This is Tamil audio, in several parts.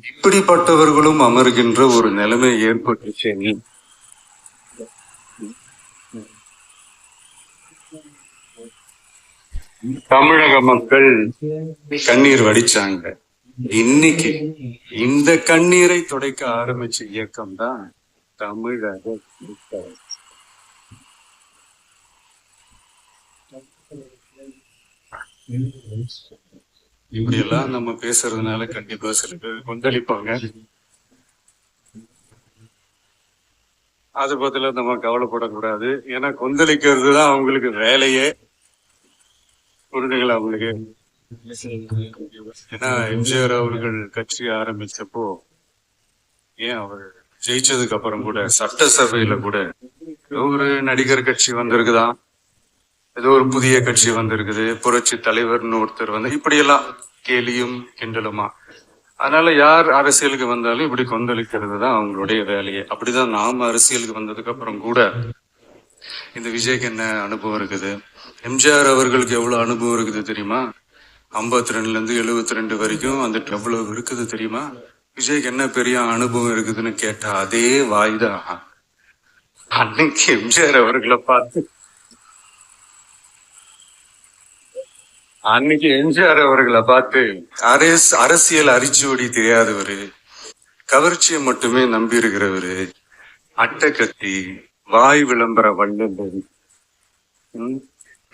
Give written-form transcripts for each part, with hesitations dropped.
இப்படிப்பட்டவர்களும் அமர்கின்ற ஒரு நிலைமை ஏற்பட்டுச்சு. தமிழக மக்கள் கண்ணீர் வடிச்சாங்க. இன்னைக்கு இந்த கண்ணீரை துடைக்க ஆரம்பிச்ச இயக்கம் தான் தமிழக இப்படி எல்லாம் நம்ம பேசுறதுனால கண்டிப்பா சில பேர் கொந்தளிப்பாங்க. அது பத்தில நம்ம கவலைப்படக்கூடாது. ஏன்னா கொந்தளிக்கிறது தான் அவங்களுக்கு வேலையே. புரிஞ்சுங்களா அவங்களுக்கு? ஏன்னா எம்ஜிஆர் அவர்கள் கட்சி ஆரம்பிச்சப்போ, ஏன் அவர் ஜெயிச்சதுக்கு அப்புறம் கூட சட்டசபையில கூட ஒரு நடிகர் கட்சி வந்திருக்குதான், ஏதோ ஒரு புதிய கட்சி வந்திருக்குது, புரட்சி தலைவர்னு ஒருத்தர் வந்து இப்படி எல்லாம் கேலியும் கிண்டலுமா. அதனால யார் அரசியலுக்கு வந்தாலும் இப்படி கொந்தளிக்கிறது தான் அவங்களுடைய வேலையே. அப்படிதான் நாம அரசியலுக்கு வந்ததுக்கு அப்புறம் கூட இந்த விஜய்க்கு என்ன அனுபவம் இருக்குது, எம்ஜிஆர் அவர்களுக்கு எவ்வளவு அனுபவம் இருக்குது தெரியுமா? 52ல இருந்து 72 வரைக்கும் அந்த எவ்வளவு இருக்குது தெரியுமா? விஜய்க்கு என்ன பெரிய அனுபவம் இருக்குதுன்னு கேட்டா அதே வாய்தான். அன்னைக்கு எம்ஜிஆர் அவர்களை பார்த்து அரசியல் அரிச்சுவடி தெரியாதவரு, கவர்ச்சியை மட்டுமே நம்பி இருக்கிறவரு, அட்டக்கத்தி, வாய் விளம்பர வல்லல்,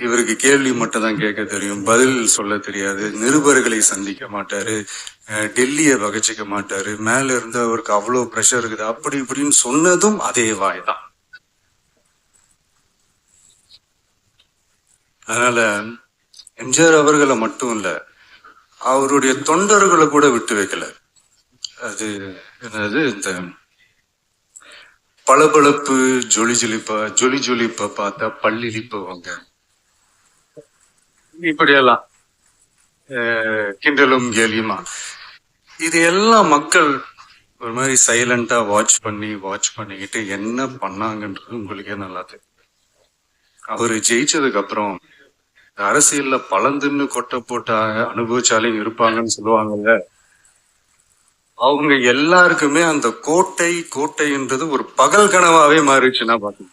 இவருக்கு கேள்வி மட்டும் தான் கேட்க தெரியும், பதில் சொல்ல தெரியாது, நிருபர்களை சந்திக்க மாட்டாரு, டெல்லிய வகச்சிக்க மாட்டாரு, மேல இருந்து அவருக்கு அவ்வளவு பிரஷர் இருக்குது, அப்படி இப்படின்னு சொன்னதும் அதே வாய் தான். அதனால எம்ஜிஆர் அவர்களை மட்டும் இல்ல, அவருடைய தொண்டர்களை கூட விட்டு வைக்கல. அது என்னது, இந்த பளபளப்பு ஜொலி ஜொலிப்ப பார்த்தா பள்ளிழிப்பவங்க, இப்படியெல்லாம் கிண்டலும் கேலியுமா, இது எல்லாம் மக்கள் ஒரு மாதிரி சைலண்டா வாட்ச் பண்ணிக்கிட்டு என்ன பண்ணாங்கன்றது உங்களுக்கே நல்லா தெரியும். அவரு ஜெயிச்சதுக்கு அப்புறம் அரசியல்ல பழந்துன்னு கொட்டை போட்ட அனுபவிச்சாலே இருப்பாங்கன்னு சொல்லுவாங்கல்ல, அவங்க எல்லாருக்குமே அந்த கோட்டைன்றது ஒரு பகல் கனவாவே மாறிடுச்சுன்னா பாத்தீங்க.